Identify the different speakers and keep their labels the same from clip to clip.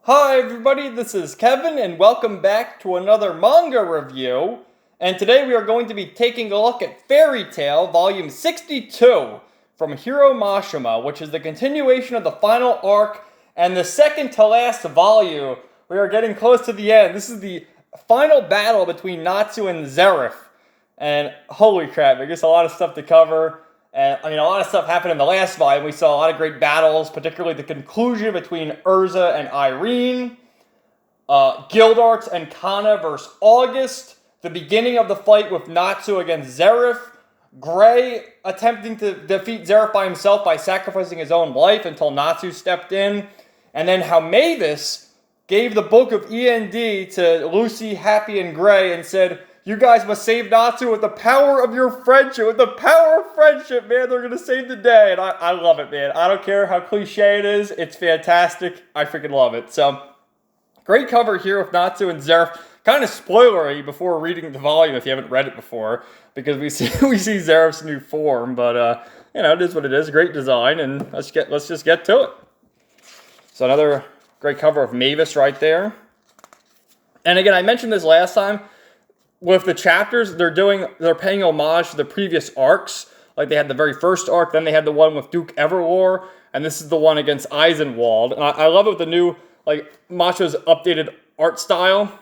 Speaker 1: Hi everybody, this is Kevin and welcome back to another manga review. And today we are going to be taking a look at Fairy Tail Volume 62 from Hiro Mashima, which is the continuation of the final arc and the second to last volume. We are getting close to the end. This is the final battle between Natsu and Zeref. And holy crap, I guess a lot of stuff to cover. And a lot of stuff happened in the last volume. We saw a lot of great battles, particularly the conclusion between Urza and Irene, Guildarts and Kana versus August, the beginning of the fight with Natsu against Zeref, Gray attempting to defeat Zeref by himself by sacrificing his own life until Natsu stepped in, and then how Mavis gave the book of END to Lucy, Happy, and Gray and said, "You guys must save Natsu with the power of your friendship. With the power of friendship, man, they're going to save the day." And I love it, man. I don't care how cliche it is. It's fantastic. I freaking love it. So, great cover here with Natsu and Zeref. Kind of spoilery before reading the volume if you haven't read it before, because we see Zeref's new form. But, it is what it is. Great design, and let's just get to it. So, another great cover of Mavis right there. And again, I mentioned this last time. With the chapters, they're paying homage to the previous arcs. Like they had the very first arc, then they had the one with Duke Everlore, and this is the one against Eisenwald. And I love it with the new, Masha's updated art style.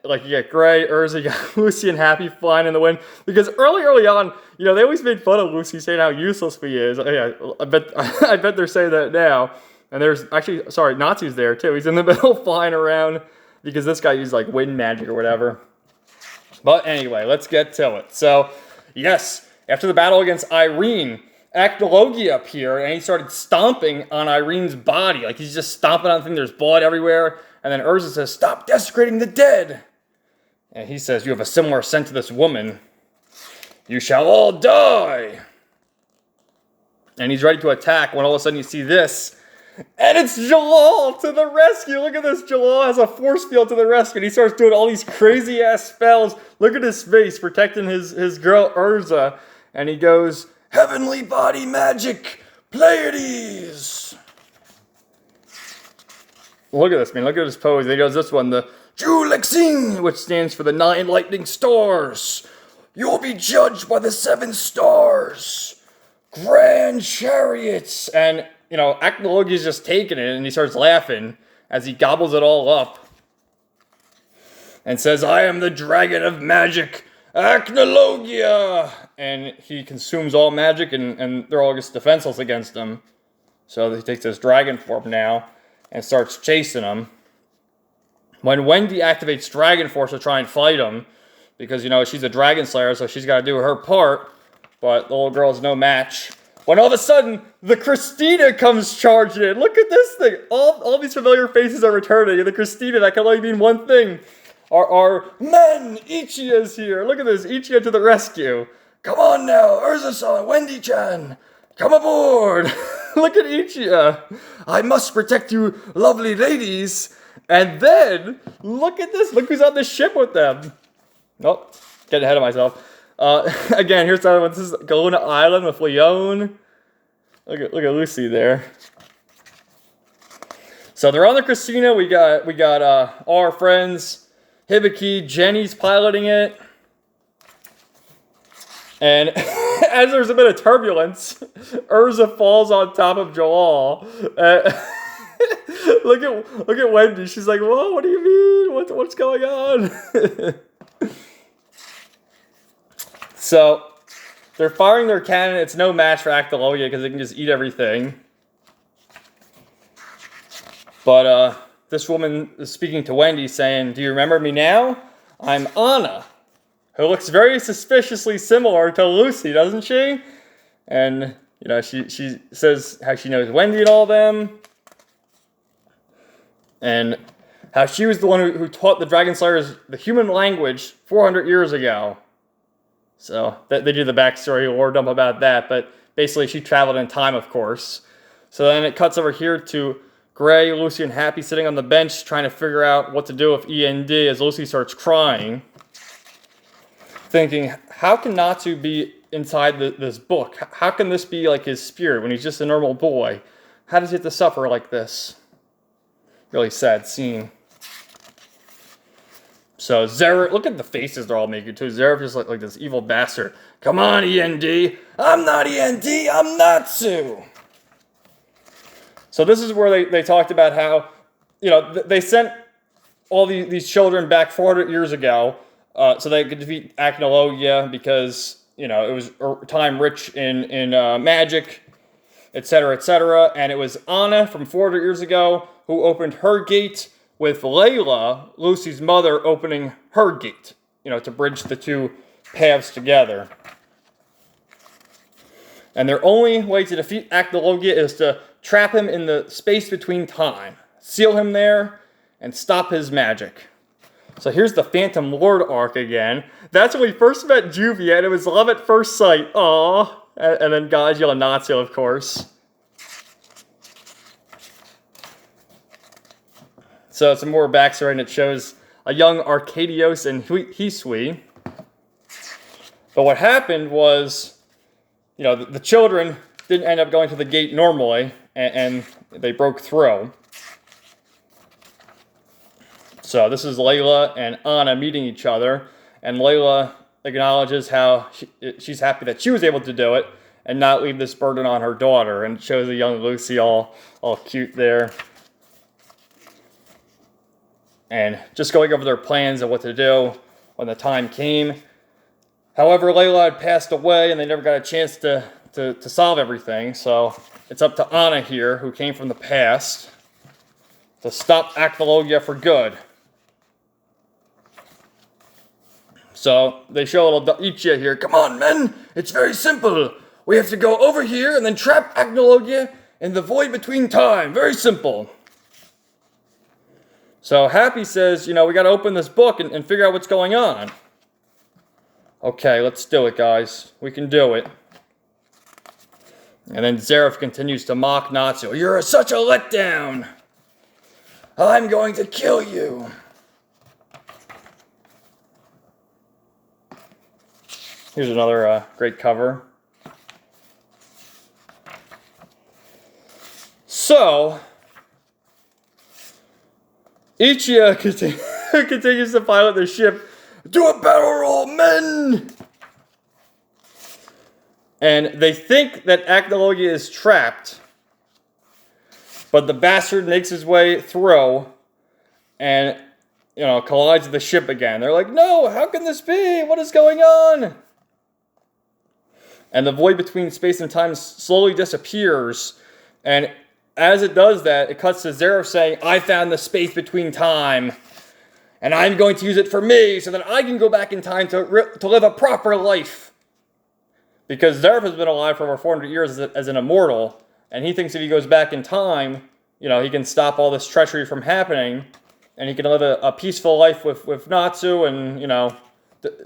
Speaker 1: Like you get Gray, Urza, you got Lucy and Happy flying in the wind. Because early on, they always made fun of Lucy saying how useless he is. Yeah, I bet they're saying that now. And there's actually, Natsu's there too. He's in the middle flying around because this guy used wind magic or whatever. But anyway, let's get to it. So, yes, after the battle against Irene, Acnologia appeared, and he started stomping on Irene's body. He's just stomping on the thing, there's blood everywhere. And then Urza says, "Stop desecrating the dead." And he says, "You have a similar scent to this woman. You shall all die." And he's ready to attack when all of a sudden you see this. And it's Jalal to the rescue. Look at this. Jalal has a force field to the rescue. And he starts doing all these crazy-ass spells. Look at his face protecting his girl Urza. And he goes, "Heavenly body magic, Pleiades." Look at this, man. Look at his pose. And he does this one, the Julexing, which stands for the 9 lightning stars. "You'll be judged by the 7 stars. Grand chariots." And Acnologia's just taking it, and he starts laughing as he gobbles it all up. And says, "I am the dragon of magic, Acnologia!" And he consumes all magic, and they're all just defenseless against him. So he takes his dragon form now, and starts chasing him. When Wendy activates Dragon Force to try and fight him, because, she's a dragon slayer, so she's got to do her part, but the little girl's no match. When all of a sudden, the Christina comes charging in. Look at this thing. All these familiar faces are returning. And the Christina, that can only mean one thing. Our men! Ichiya's here. Look at this. Ichiya to the rescue. "Come on now, Urza-san, Wendy-chan. Come aboard." Look at Ichiya. "I must protect you, lovely ladies." And then, look at this. Look who's on the ship with them. Oh, getting ahead of myself. Again, here's the other one. This is Galuna Island with Leon. Look at Lucy there. So they're on the Christina. We got all our friends. Hibiki, Jenny's piloting it. And as there's a bit of turbulence, Urza falls on top of Jalal. Look at Wendy. She's like, "Whoa, what do you mean? What's going on?" So, they're firing their cannon. It's no match for Acnologia because they can just eat everything. But this woman is speaking to Wendy saying, "Do you remember me now? I'm Anna," who looks very suspiciously similar to Lucy, doesn't she? And, she says how she knows Wendy and all them. And how she was the one who taught the Dragon Slayers the human language 400 years ago. So they do the backstory lore dump about that, but basically she traveled in time, of course. So then it cuts over here to Gray, Lucy, and Happy sitting on the bench trying to figure out what to do with END as Lucy starts crying. Thinking, how can Natsu be inside this book? How can this be his spirit when he's just a normal boy? How does he have to suffer like this? Really sad scene. So Zeref, look at the faces they're all making too. Zeref is like this evil bastard. Come on, END. I'm not END, I'm Natsu. So this is where they talked about how, they sent all these children back 400 years ago so they could defeat Acnologia because, it was a time rich in magic, etc., etc. And it was Anna from 400 years ago who opened her gate, with Layla, Lucy's mother, opening her gate, to bridge the two paths together. And their only way to defeat Acnologia is to trap him in the space between time, seal him there, and stop his magic. So here's the Phantom Lord arc again. That's when we first met Juvia, and it was love at first sight. Aww. And then Gajil and Natsu, of course. So some more backstory, and it shows a young Arcadios and Hisui. But what happened was, the children didn't end up going to the gate normally, and they broke through. So this is Layla and Anna meeting each other, and Layla acknowledges how she's happy that she was able to do it and not leave this burden on her daughter, and it shows a young Lucy all cute there. And just going over their plans of what to do when the time came. However, Layla had passed away, and they never got a chance to solve everything. So it's up to Anna here, who came from the past, to stop Acnologia for good. So they show a little Daichi here. Come on, men! It's very simple. We have to go over here and then trap Acnologia in the void between time. Very simple. So Happy says, we got to open this book and figure out what's going on. Okay, let's do it, guys. We can do it. And then Zeref continues to mock Natsu. You're such a letdown. I'm going to kill you. Here's another great cover. So Ichiya continues to pilot the ship. Do a barrel roll, men! And they think that Acnologia is trapped, but the bastard makes his way through and, collides with the ship again. They're like, no, how can this be? What is going on? And the void between space and time slowly disappears, and as it does that, it cuts to Zeref saying, I found the space between time, and I'm going to use it for me so that I can go back in time to live a proper life. Because Zeref has been alive for over 400 years as an immortal, and he thinks if he goes back in time, he can stop all this treachery from happening, and he can live a peaceful life with Natsu and,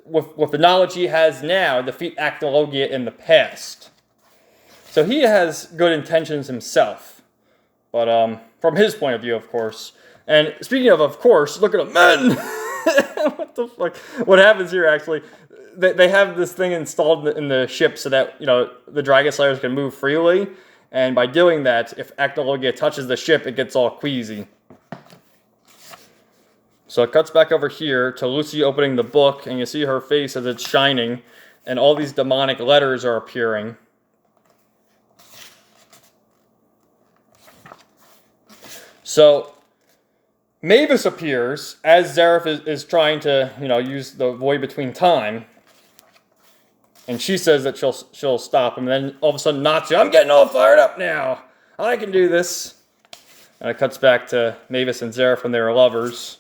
Speaker 1: with the knowledge he has now, defeat Acnologia in the past. So he has good intentions himself. But from his point of view, of course. And speaking of course, look at them, men! What the fuck? What happens here, actually, they have this thing installed in the ship so that, the Dragon Slayers can move freely. And by doing that, if Acnologia touches the ship, it gets all queasy. So it cuts back over here to Lucy opening the book, and you see her face as it's shining, and all these demonic letters are appearing. So Mavis appears as Zeref is trying to, use the void between time. And she says that she'll stop him. And then all of a sudden Natsu, I'm getting all fired up now. I can do this. And it cuts back to Mavis and Zeref when they were lovers.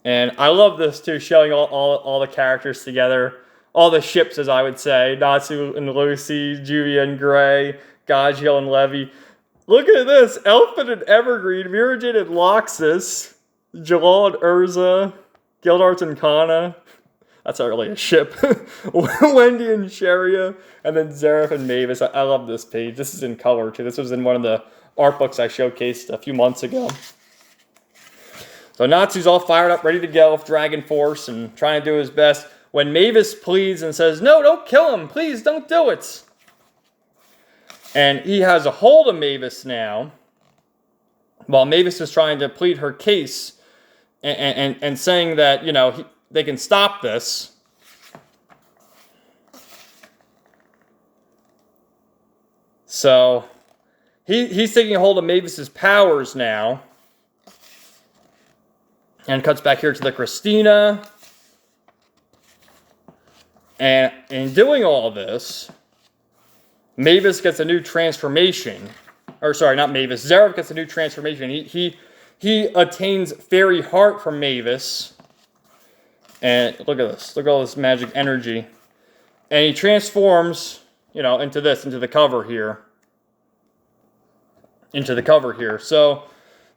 Speaker 1: And I love this too, showing all the characters together. All the ships, as I would say. Natsu and Lucy, Juvia and Gray, Gajil and Levy. Look at this. Elfin and Evergreen, Mirajin and Loxus, Jalal and Urza, Gildart and Kana. That's not really a ship. Wendy and Sharia, and then Zeref and Mavis. I love this page. This is in color too. This was in one of the art books I showcased a few months ago. So Natsu's all fired up, ready to go with Dragon Force and trying to do his best. When Mavis pleads and says, no, don't kill him. Please, don't do it. And he has a hold of Mavis now. while Mavis is trying to plead her case and saying that, you know, they can stop this. So he's taking hold of Mavis's powers now. And cuts back here to the Christina. And in doing all this, Mavis gets a new transformation. Or sorry, not Mavis. Zeref gets a new transformation. He attains Fairy Heart from Mavis. And look at this. Look at all this magic energy. And he transforms, you know, into the cover here. So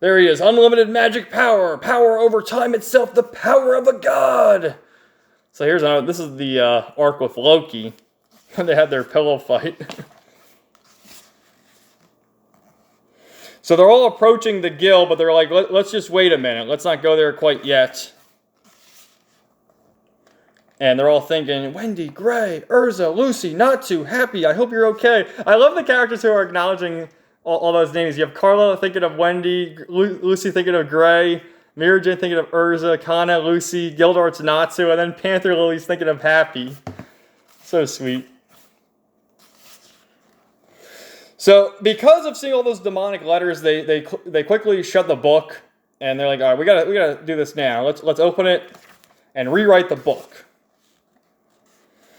Speaker 1: there he is. Unlimited magic power. Power over time itself. The power of a god. So here's another. This is the arc with Loki. When they had their pillow fight. So they're all approaching the guild, but they're like, let's just wait a minute. Let's not go there quite yet. And they're all thinking, Wendy, Gray, Urza, Lucy, Natsu, Happy, I hope you're okay. I love the characters who are acknowledging all those names. You have Carla thinking of Wendy, Lucy thinking of Gray, Miragen thinking of Urza, Kana, Lucy, Gildart's Natsu, and then Panther Lily's thinking of Happy. So sweet. So, because of seeing all those demonic letters, they quickly shut the book, and they're like, all right, we gotta do this now. Let's open it and rewrite the book.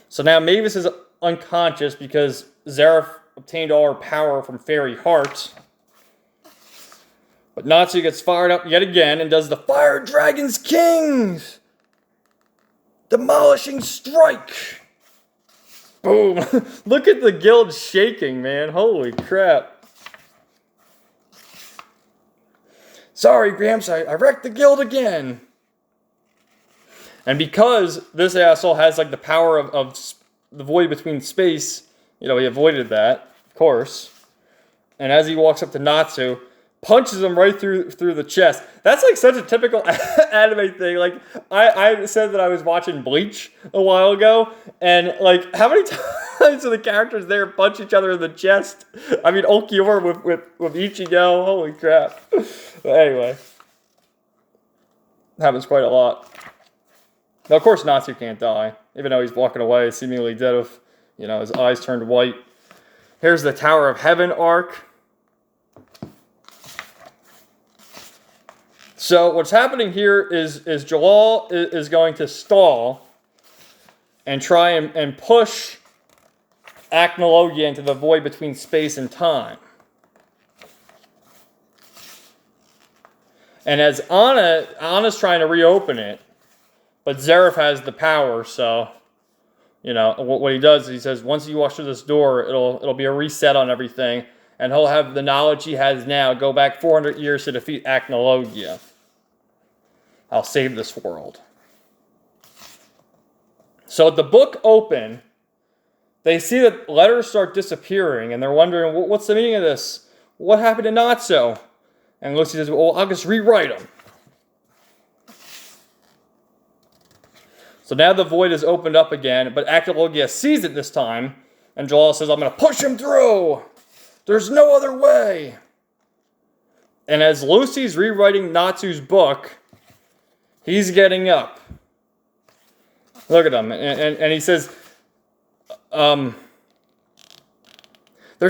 Speaker 1: So now Mavis is unconscious because Zeref obtained all her power from Fairy Heart. But Natsu gets fired up yet again and does the Fire Dragon's Kings! Demolishing Strike! Boom. Look at the guild shaking, man. Holy crap. Sorry, Gramps, I wrecked the guild again. And because this asshole has like the power of the void between space, you know, he avoided that, of course. And as he walks up to Natsu, punches him right through the chest. That's like such a typical anime thing. Like, I said that I was watching Bleach a while ago, and like, how many times do the characters there punch each other in the chest? I mean, Ulquiorra with Ichigo, holy crap. But anyway, happens quite a lot. Now, of course, Natsu can't die, even though he's walking away, seemingly dead with, you know, his eyes turned white. Here's the Tower of Heaven arc. So what's happening here is Jalal is going to stall and try and push Acnologia into the void between space and time. And as Anna's trying to reopen it, but Zeref has the power, so, you know, what he does is he says, once you walk through this door, it'll be a reset on everything, and he'll have the knowledge he has now go back 400 years to defeat Acnologia. I'll save this world. So at the book open, they see that letters start disappearing, and they're wondering, what's the meaning of this? What happened to Natsu? And Lucy says, well, I'll just rewrite them. So now the void is opened up again, but Acnologia sees it this time, and Jalal says, I'm going to push him through. There's no other way. And as Lucy's rewriting Natsu's book, he's getting up. Look at him. And he says, there's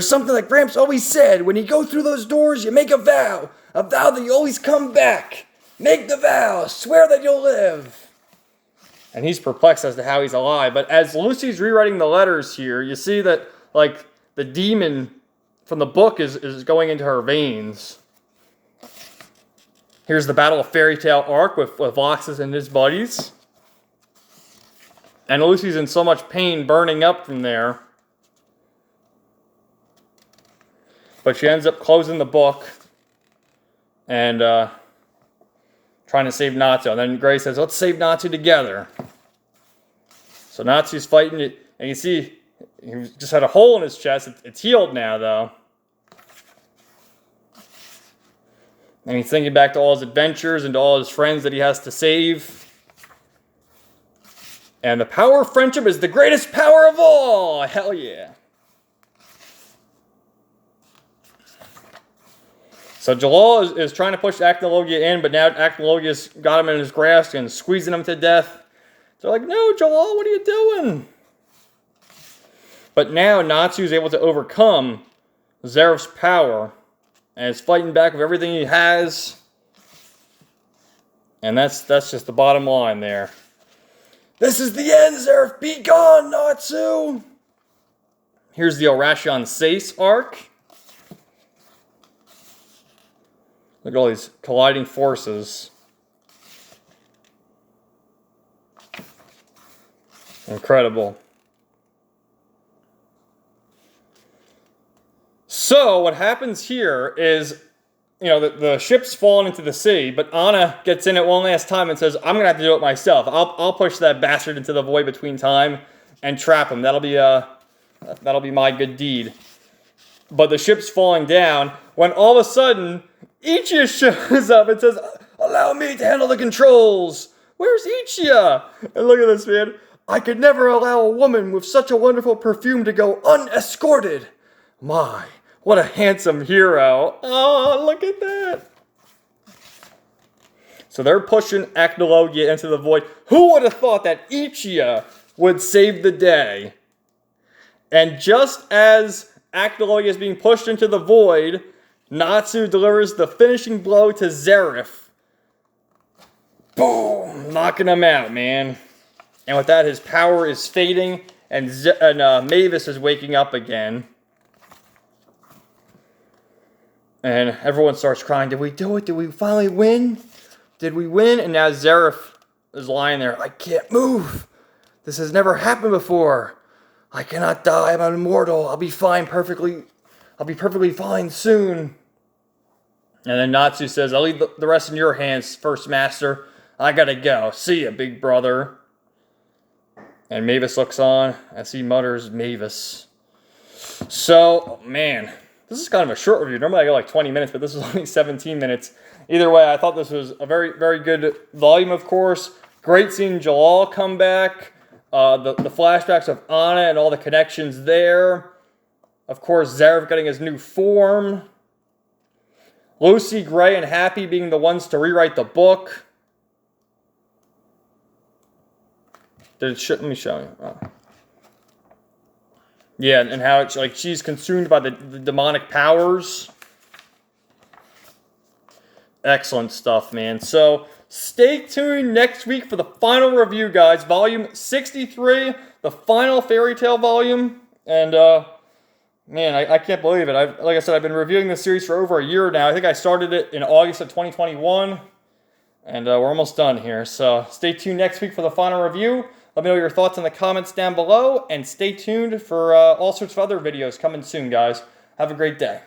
Speaker 1: something like Gramps always said, when you go through those doors, you make a vow that you always come back. Make the vow, swear that you'll live. And he's perplexed as to how he's alive. But as Lucy's rewriting the letters here, you see that, like, the demon from the book is going into her veins. Here's the Battle of Fairy Tale arc with Voxus and his buddies. And Lucy's in so much pain burning up from there. But she ends up closing the book and trying to save Natsu. And then Gray says, let's save Natsu together. So Natsu's fighting it. And you see, he just had a hole in his chest. It's healed now, though. And he's thinking back to all his adventures and to all his friends that he has to save. And the power of friendship is the greatest power of all! Hell yeah. So So Jalal is trying to push Actilogia in, but now Actilogia's got him in his grasp and squeezing him to death. They're like, no, Jalal, what are you doing? But now Natsu is able to overcome Zeref's power and is fighting back with everything he has. And that's just the bottom line there. This is the end, Zeref. Be gone, Natsu. Here's the Orashion Seis arc. Look at all these colliding forces. Incredible. So what happens here is, you know, the ship's fallen into the sea, but Anna gets in it one last time and says, I'm going to have to do it myself. I'll push that bastard into the void between time and trap him. That'll be my good deed. But the ship's falling down when all of a sudden Ichiya shows up and says, allow me to handle the controls. Where's Ichiya? And look at this, man. I could never allow a woman with such a wonderful perfume to go unescorted. My, what a handsome hero. Oh, look at that. So they're pushing Actilogia into the void. Who would have thought that Ichiya would save the day? And just as Actilogia is being pushed into the void, Natsu delivers the finishing blow to Zeref. Boom! Knocking him out, man. And with that, his power is fading, and Mavis is waking up again. And everyone starts crying, did we do it? Did we finally win? Did we win? And now Zeref is lying there. I can't move. This has never happened before. I cannot die. I'm immortal. I'll be perfectly fine soon. And then Natsu says, I'll leave the rest in your hands, First Master. I gotta go. See ya, big brother. And Mavis looks on as he mutters, Mavis. So, man, this is kind of a short review. Normally I go like 20 minutes, but this is only 17 minutes. Either way, I thought this was a very, very good volume, of course. Great seeing Jalal come back. The flashbacks of Anna and all the connections there. Of course, Zeref getting his new form. Lucy, Gray, and Happy being the ones to rewrite the book. Let me show you. Oh. Yeah, and how it's like she's consumed by the demonic powers. Excellent stuff, man. So stay tuned next week for the final review, guys. Volume 63, the final fairy tale volume. And man, I can't believe it. Like I said, I've been reviewing this series for over a year now. I think I started it in August of 2021. And we're almost done here. So stay tuned next week for the final review. Let me know your thoughts in the comments down below. And stay tuned for all sorts of other videos coming soon, guys. Have a great day.